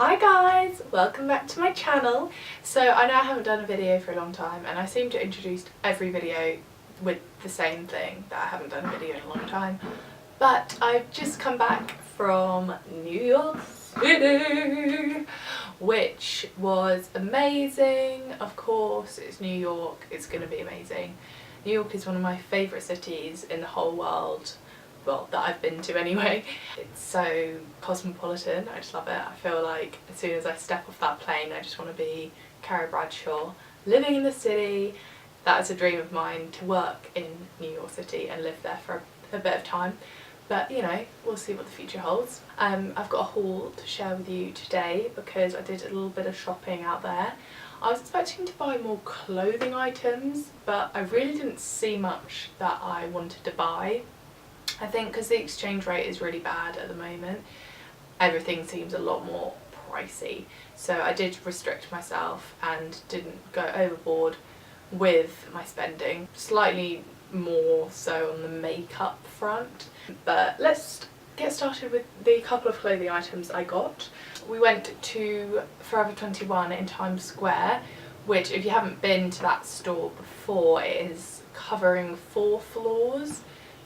Hi guys, welcome back to my channel. So I know I haven't done a video for a long time and I seem to introduce every video with the same thing, that I haven't done a video in a long time, but I've just come back from New York City, which was amazing. Of course, it's New York, it's gonna be amazing. New York is one of my favourite cities in the whole world. Well, that I've been to anyway. It's so cosmopolitan, I just love it. I feel like as soon as I step off that plane I just want to be Carrie Bradshaw, living in the city. That is a dream of mine, to work in New York City and live there for a bit of time. But you know, we'll see what the future holds. I've got a haul to share with you today because I did a little bit of shopping out there. I was expecting to buy more clothing items, but I really didn't see much that I wanted to buy. I think because the exchange rate is really bad at the moment, everything seems a lot more pricey. So I did restrict myself and didn't go overboard with my spending. Slightly more so on the makeup front. But let's get started with the couple of clothing items I got. We went to Forever 21 in Times Square, which if you haven't been to that store before, it is covering 4 floors.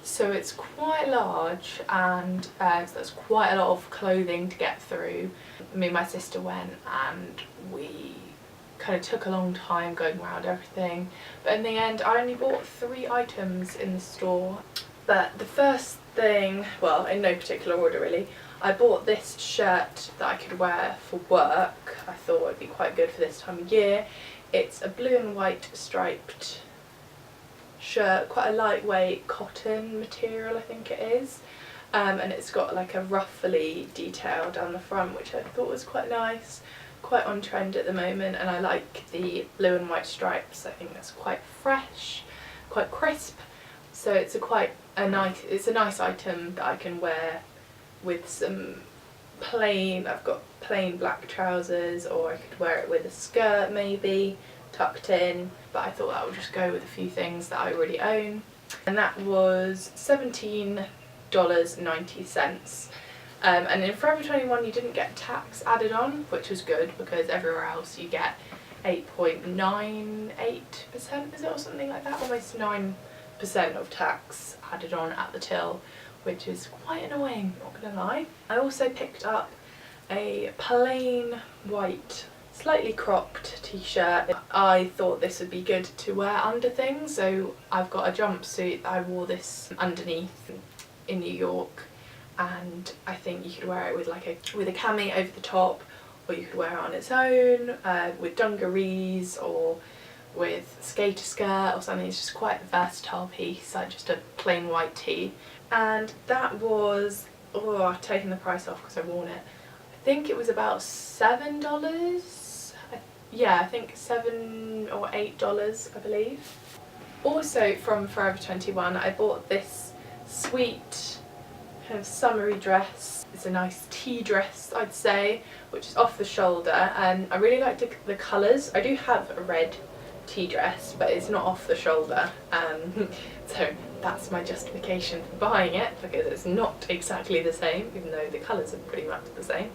So it's quite large and so there's quite a lot of clothing to get through. Me and my sister went and we kind of took a long time going around everything, but in the end I only bought 3 items in the store. But the first thing, well, in no particular order really, I bought this shirt that I could wear for work. I thought it would be quite good for this time of year. It's a blue and white striped shirt, quite a lightweight cotton material I think it is, and it's got like a ruffly detail down the front, which I thought was quite nice, quite on trend at the moment, and I like the blue and white stripes. I think that's quite fresh, quite crisp, so it's a nice item that I can wear with some plain, I've got plain black trousers, or I could wear it with a skirt maybe, tucked in, but I thought that would just go with a few things that I already own. And that was $17.90. And in Forever 21 you didn't get tax added on, which was good because everywhere else you get 8.98%, is it, or something like that, almost 9% of tax added on at the till, which is quite annoying, not gonna lie. I also picked up a plain white slightly cropped t-shirt. I thought this would be good to wear under things, so I've got a jumpsuit that I wore this underneath in New York, and I think you could wear it with a cami over the top, or you could wear it on its own with dungarees or with skater skirt or something. It's just quite a versatile piece, like just a plain white tee. And that was, oh, I've taken the price off because I've worn it. I think it was about $7. Yeah, I think $7 or $8 I believe. Also from Forever 21 I bought this sweet kind of summery dress. It's a nice tea dress I'd say, which is off the shoulder, and I really liked the colours. I do have a red tea dress but it's not off the shoulder, so that's my justification for buying it, because it's not exactly the same even though the colours are pretty much the same.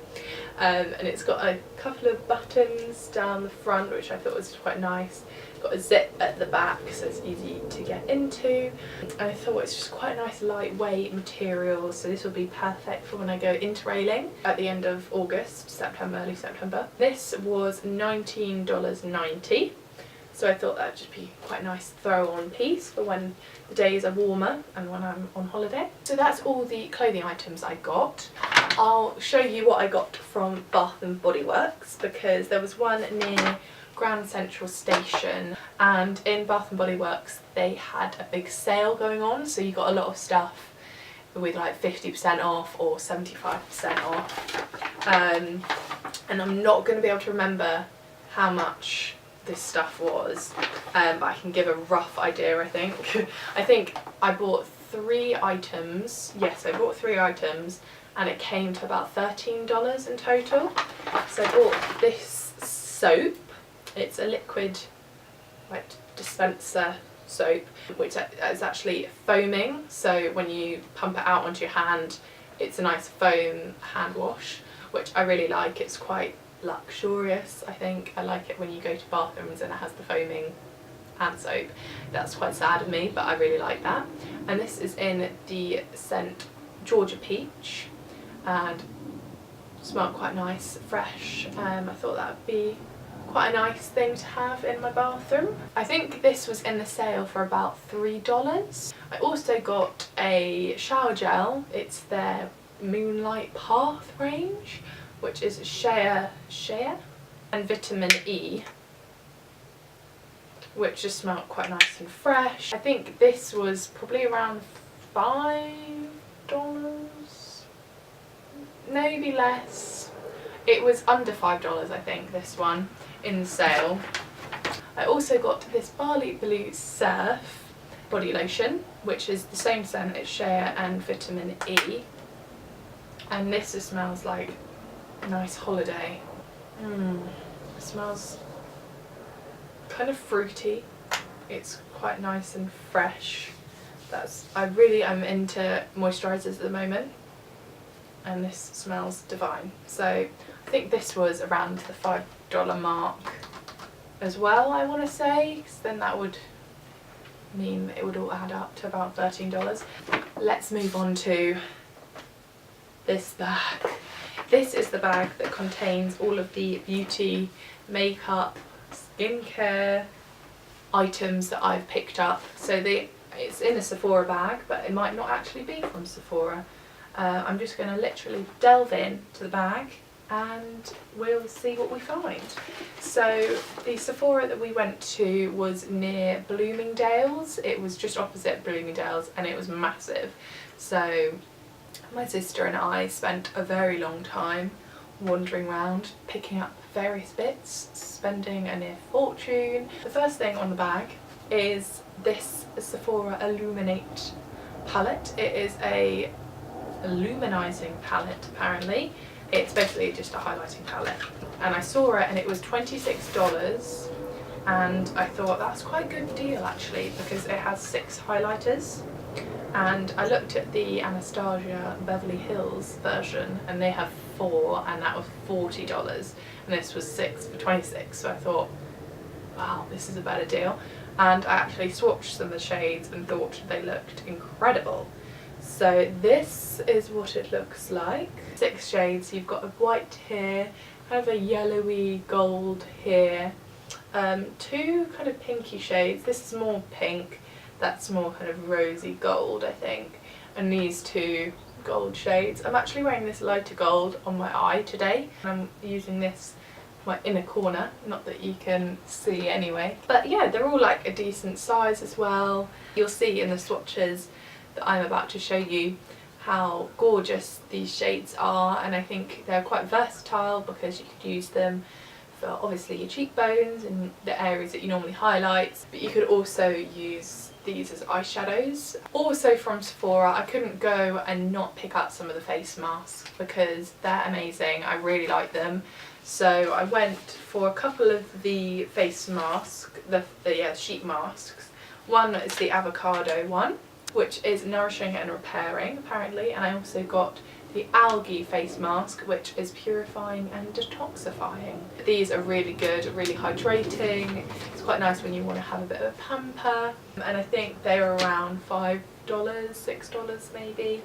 And it's got a couple of buttons down the front which I thought was quite nice. It's got a zip at the back so it's easy to get into, and I thought it's just quite a nice lightweight material, so this will be perfect for when I go interrailing at the end of August, early September. This was $19.90. So I thought that would just be quite a nice throw-on piece for when the days are warmer and when I'm on holiday. So that's all the clothing items I got. I'll show you what I got from Bath and Body Works, because there was one near Grand Central Station, and in Bath and Body Works they had a big sale going on, so you got a lot of stuff with like 50% off or 75% off. And I'm not going to be able to remember how much this stuff was, but I can give a rough idea. I think I bought 3 items. Yes, I bought 3 items and it came to about $13 in total. So I bought this soap. It's a liquid like dispenser soap, which is actually foaming, so when you pump it out onto your hand it's a nice foam hand wash, which I really like. It's quite luxurious, I think. I like it when you go to bathrooms and it has the foaming hand soap. That's quite sad of me, but I really like that. And this is in the scent Georgia Peach and smelled quite nice, fresh. I thought that would be quite a nice thing to have in my bathroom. I think this was in the sale for about $3. I also got a shower gel. It's their Moonlight Path range, which is shea and vitamin E, which just smelled quite nice and fresh. I think this was probably around $5, maybe less. It was under $5, I think, this one in the sale. I also got this Barley Blue Surf body lotion, which is the same scent, it's shea and vitamin E, and this just smells like a nice holiday. It smells kind of fruity. It's quite nice and fresh. I really am into moisturisers at the moment, and this smells divine. So I think this was around the $5 mark as well, I want to say, because then that would mean it would all add up to about $13. Let's move on to this bag. This is the bag that contains all of the beauty, makeup, skincare items that I've picked up. So it's in a Sephora bag, but it might not actually be from Sephora. I'm just going to literally delve into the bag and we'll see what we find. So the Sephora that we went to was near Bloomingdale's. It was just opposite Bloomingdale's and it was massive. So my sister and I spent a very long time wandering around, picking up various bits, spending a near fortune. The first thing on the bag is this Sephora Illuminate palette. It is a illuminizing palette, apparently. It's basically just a highlighting palette, and I saw it and it was $26, and I thought that's quite a good deal actually, because it has 6 highlighters. And I looked at the Anastasia Beverly Hills version and they have 4, and that was $40, and this was 6 for $26. So I thought, wow, this is a better deal. And I actually swatched some of the shades and thought they looked incredible. So this is what it looks like. 6 shades. You've got a white here, kind of a yellowy gold here, 2 kind of pinky shades. This is more pink, that's more kind of rosy gold, I think, and these 2 gold shades. I'm actually wearing this lighter gold on my eye today. I'm using this my inner corner, not that you can see anyway. But yeah, they're all like a decent size as well. You'll see in the swatches that I'm about to show you how gorgeous these shades are, and I think they're quite versatile because you could use them for obviously your cheekbones and the areas that you normally highlight, but you could also use these as eyeshadows. Also from Sephora, I couldn't go and not pick up some of the face masks because they're amazing. I really like them. So I went for a couple of the face masks, the sheet masks. One is the avocado one, which is nourishing and repairing apparently, and I also got the algae face mask, which is purifying and detoxifying. These are really good, really hydrating. It's quite nice when you want to have a bit of a pamper, and I think they were around $5, $6 maybe.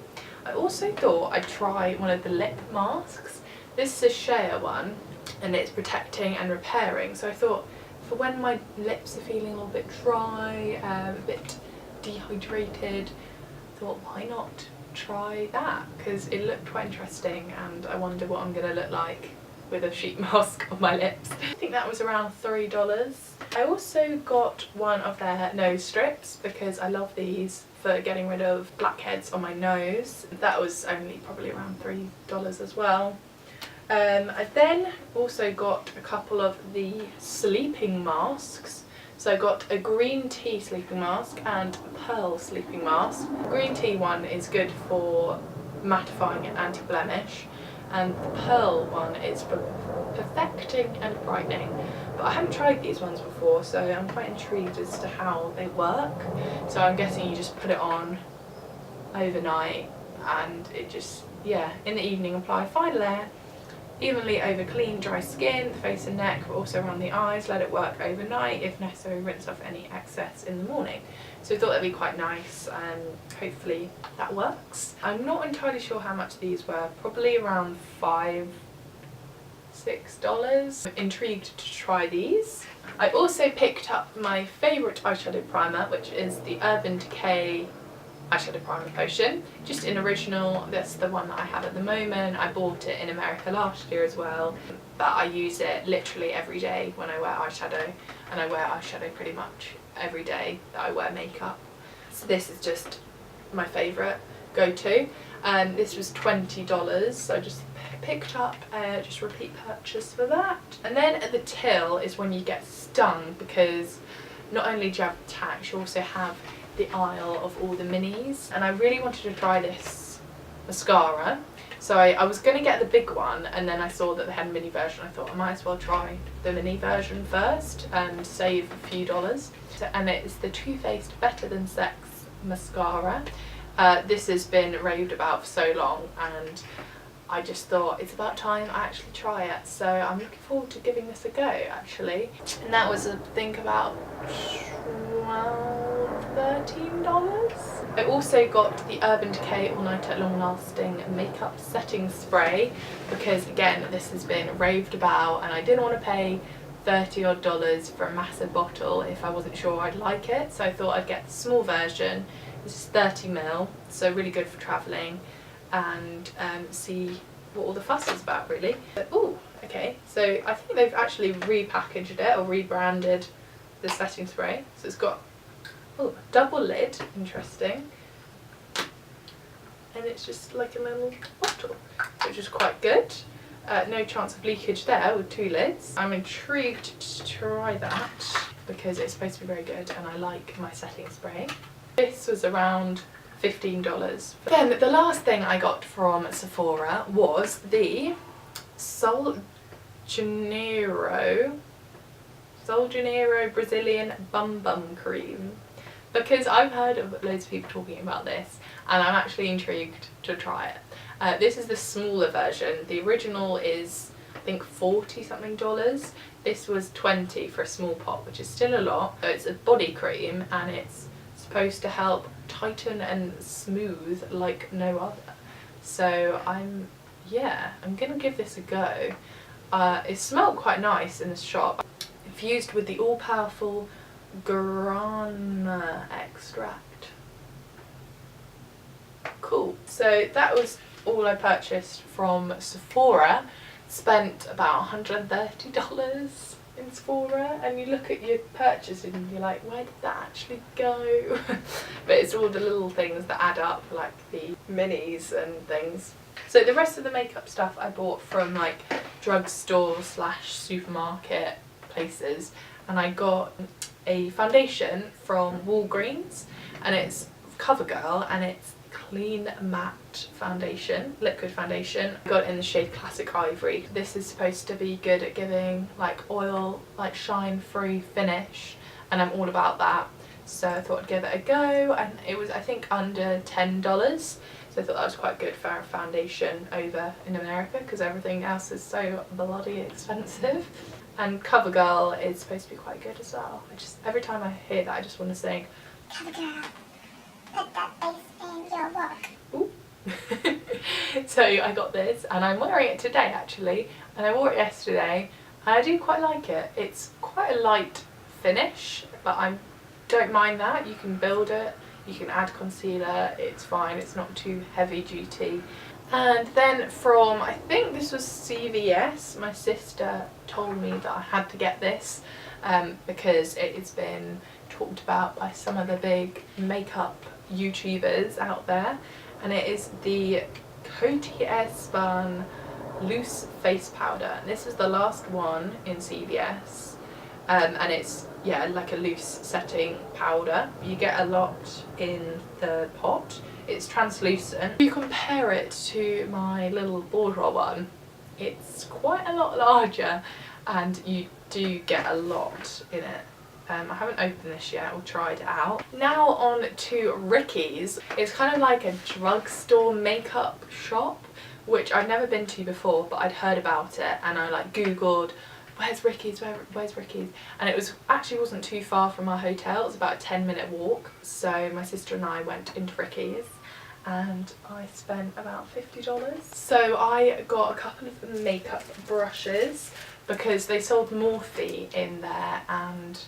I also thought I'd try one of the lip masks. This is a shea one and it's protecting and repairing, so I thought for when my lips are feeling a little bit dry, a bit dehydrated, I thought why not try that, because it looked quite interesting and I wonder what I'm going to look like with a sheet mask on my lips. I think that was around $3. I also got one of their nose strips because I love these for getting rid of blackheads on my nose. That was only probably around $3 as well. I then also got a couple of the sleeping masks. So I got a green tea sleeping mask and a pearl sleeping mask. The green tea one is good for mattifying and anti-blemish, and the pearl one is for perfecting and brightening. But I haven't tried these ones before, so I'm quite intrigued as to how they work. So I'm guessing you just put it on overnight and it just, yeah, in the evening apply a fine layer evenly over clean, dry skin, the face and neck, but also around the eyes. Let it work overnight. If necessary, rinse off any excess in the morning. So I thought that'd be quite nice, and hopefully that works. I'm not entirely sure how much these were, probably around $5–6. I'm intrigued to try these. I also picked up my favourite eyeshadow primer, which is the Urban Decay eyeshadow primer potion, just in original. That's the one that I have at the moment. I bought it in America last year as well, but I use it literally every day when I wear eyeshadow, and I wear eyeshadow pretty much every day that I wear makeup. So this is just my favourite go-to. This was $20, so I just picked up just repeat purchase for that. And then at the till is when you get stung, because not only do you have tax, you also have the aisle of all the minis, and I really wanted to try this mascara. So I was going to get the big one, and then I saw that they had a mini version. I thought I might as well try the mini version first and save a few dollars. And it's the Too Faced Better Than Sex mascara. This has been raved about for so long, and I just thought it's about time I actually try it. So I'm looking forward to giving this a go, actually. And that was, I think, about $13. I also got the Urban Decay All Night Long Lasting Makeup Setting Spray, because again this has been raved about, and I didn't want to pay $30 odd for a massive bottle if I wasn't sure I'd like it. So I thought I'd get the small version. This is 30ml, so really good for travelling, and see what all the fuss is about, really. Oh, okay, so I think they've actually repackaged it or rebranded the setting spray. So it's got a double lid, interesting, and it's just like a little bottle, which is quite good. No chance of leakage there with 2 lids. I'm intrigued to try that because it's supposed to be very good, and I like my setting spray. This was around $15. Then the last thing I got from Sephora was the Sol Janeiro Brazilian Bum Bum Cream, because I've heard of loads of people talking about this, and I'm actually intrigued to try it. This is the smaller version. The original is, I think, $40 something. This was $20 for a small pot, which is still a lot. So it's a body cream, and it's supposed to help tighten and smooth like no other. So I'm gonna give this a go. It smelled quite nice in the shop. Infused with the all-powerful guarana extract. Cool. So that was all I purchased from Sephora. Spent about $130 in Sephora, and you look at your purchase and you're like, where did that actually go? But it's all the little things that add up, like the minis and things. So the rest of the makeup stuff I bought from like drugstore / supermarket places, and I got a foundation from Walgreens, and it's CoverGirl, and it's clean matte foundation, liquid foundation. I got it in the shade Classic Ivory. This is supposed to be good at giving like oil, like shine free finish, and I'm all about that. So I thought I'd give it a go, and it was, I think, under $10. So I thought that was quite good for a foundation over in America, because everything else is so bloody expensive. And CoverGirl is supposed to be quite good as well. Every time I hear that, I just want to sing, CoverGirl, put that face in your book. Ooh. So I got this, and I'm wearing it today actually, and I wore it yesterday, and I do quite like it. It's quite a light finish, but I don't mind that. You can build it, you can add concealer, it's fine, it's not too heavy duty. And then from, I think this was CVS, my sister told me that I had to get this because it's been talked about by some of the big makeup YouTubers out there, and it is the Coty Airspun Loose Face Powder. And this is the last one in CVS, and it's, yeah, like a loose setting powder. You get a lot in the pot. It's translucent. If you compare it to my little boudoir one, it's quite a lot larger, and you do get a lot in it. I haven't opened this yet or tried it out. Now on to Ricky's. It's kind of like a drugstore makeup shop, which I'd never been to before, but I'd heard about it, and I like googled where's Ricky's, where's Ricky's, and it wasn't too far from our hotel. It was about a 10-minute walk. So my sister and I went into Ricky's and I spent about $50. So I got a couple of makeup brushes because they sold Morphe in there, and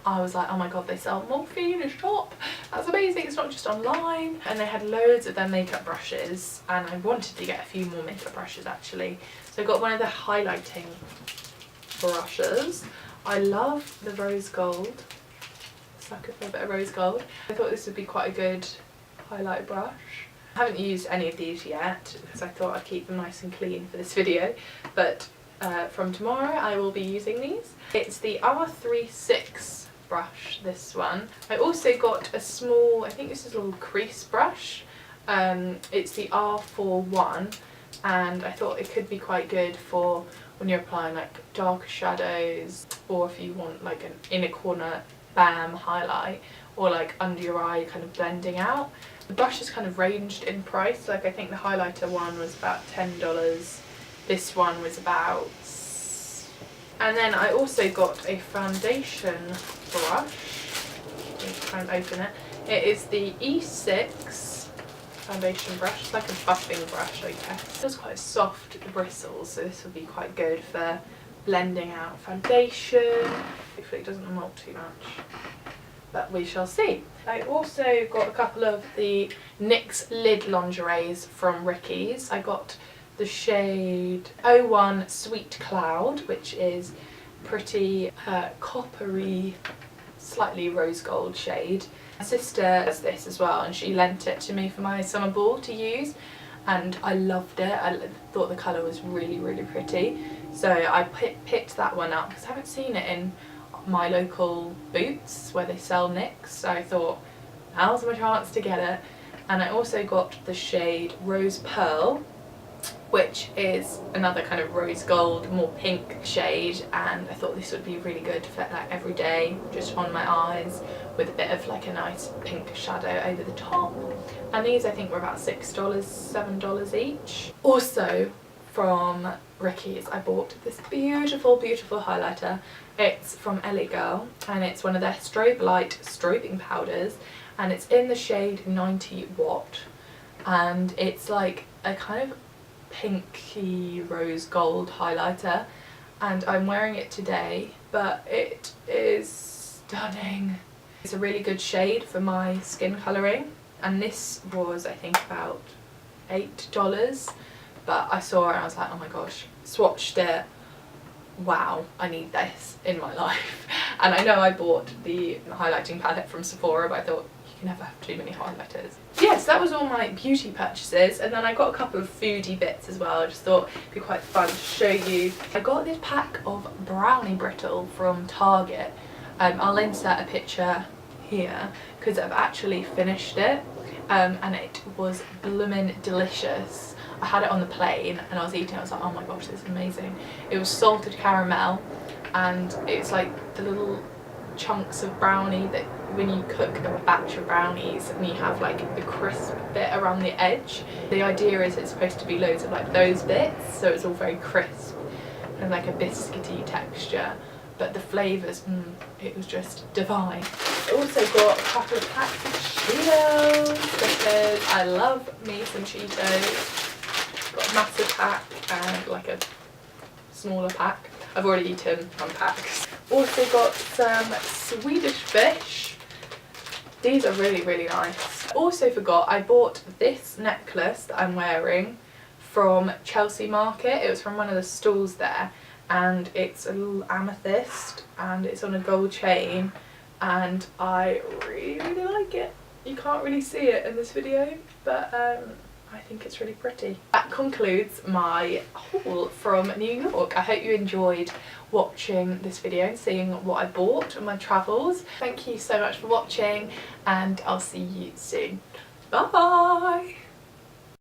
I was like, oh my god, they sell Morphe in a shop, that's amazing, it's not just online. And they had loads of their makeup brushes, and I wanted to get a few more makeup brushes actually. So I got one of the highlighting brushes. I love the rose gold, sucker for a bit of rose gold. I thought this would be quite a good highlight brush. I haven't used any of these yet because I thought I'd keep them nice and clean for this video, but from tomorrow I will be using these. It's the R36 brush, this one. I also got a small, I think this is a little crease brush. It's the R41, and I thought it could be quite good for when you're applying like darker shadows, or if you want like an inner corner bam highlight, or like under your eye kind of blending out. The brush is kind of ranged in price, like I think the highlighter one was about $10, this one was about... And then I also got a foundation brush. Let's try and open it. It is the E6 foundation brush. It's like a buffing brush, I guess. It has quite soft bristles, so this will be quite good for blending out foundation. Hopefully it doesn't melt too much, but we shall see. I also got a couple of the NYX lid lingeries from Ricky's. I got the shade 01 Sweet Cloud, which is pretty coppery, slightly rose gold shade. My sister has this as well, and she lent it to me for my summer ball to use, and I loved it. I thought the colour was really, really pretty, so I picked that one up because I haven't seen it in my local Boots where they sell NYX, so I thought now's my chance to get it. And I also got the shade Rose Pearl, which is another kind of rose gold, more pink shade, and I thought this would be really good for like every day, just on my eyes, with a bit of like a nice pink shadow over the top. And these I think were about $6, $7 each. Also from Ricky's I bought this beautiful, beautiful highlighter. It's from LA Girl, and it's one of their strobe light strobing powders, and it's in the shade 90 Watt, and it's like a kind of pinky rose gold highlighter, and I'm wearing it today, but it is stunning. It's a really good shade for my skin colouring, and this was I think about $8, but I saw it and I was like, oh my gosh, swatched it, wow, I need this in my life. And I know I bought the highlighting palette from Sephora, but I thought you can never have too many highlighters. Yes, that was all my beauty purchases, and then I got a couple of foodie bits as well. I just thought it'd be quite fun to show you. I got this pack of brownie brittle from Target. I'll insert a picture here because I've actually finished it, and it was bloomin' delicious. I had it on the plane and I was eating it, I was like, oh my gosh, this is amazing. It was salted caramel, and it's like the little chunks of brownie that when you cook a batch of brownies and you have like the crisp bit around the edge. The idea is it's supposed to be loads of like those bits, so it's all very crisp and like a biscuity texture, but the flavours, it was just divine. I also got a couple of packs of Cheetos because I love me some Cheetos. Got a massive pack and like a smaller pack. I've already eaten one pack. Also got some Swedish fish. These are really, really nice. Also forgot I bought this necklace that I'm wearing from Chelsea Market. It was from one of the stalls there, and it's a little amethyst and it's on a gold chain, and I really, really like it. You can't really see it in this video, but I think it's really pretty. That concludes my haul from New York. I hope you enjoyed watching this video and seeing what I bought on my travels. Thank you so much for watching, and I'll see you soon. Bye!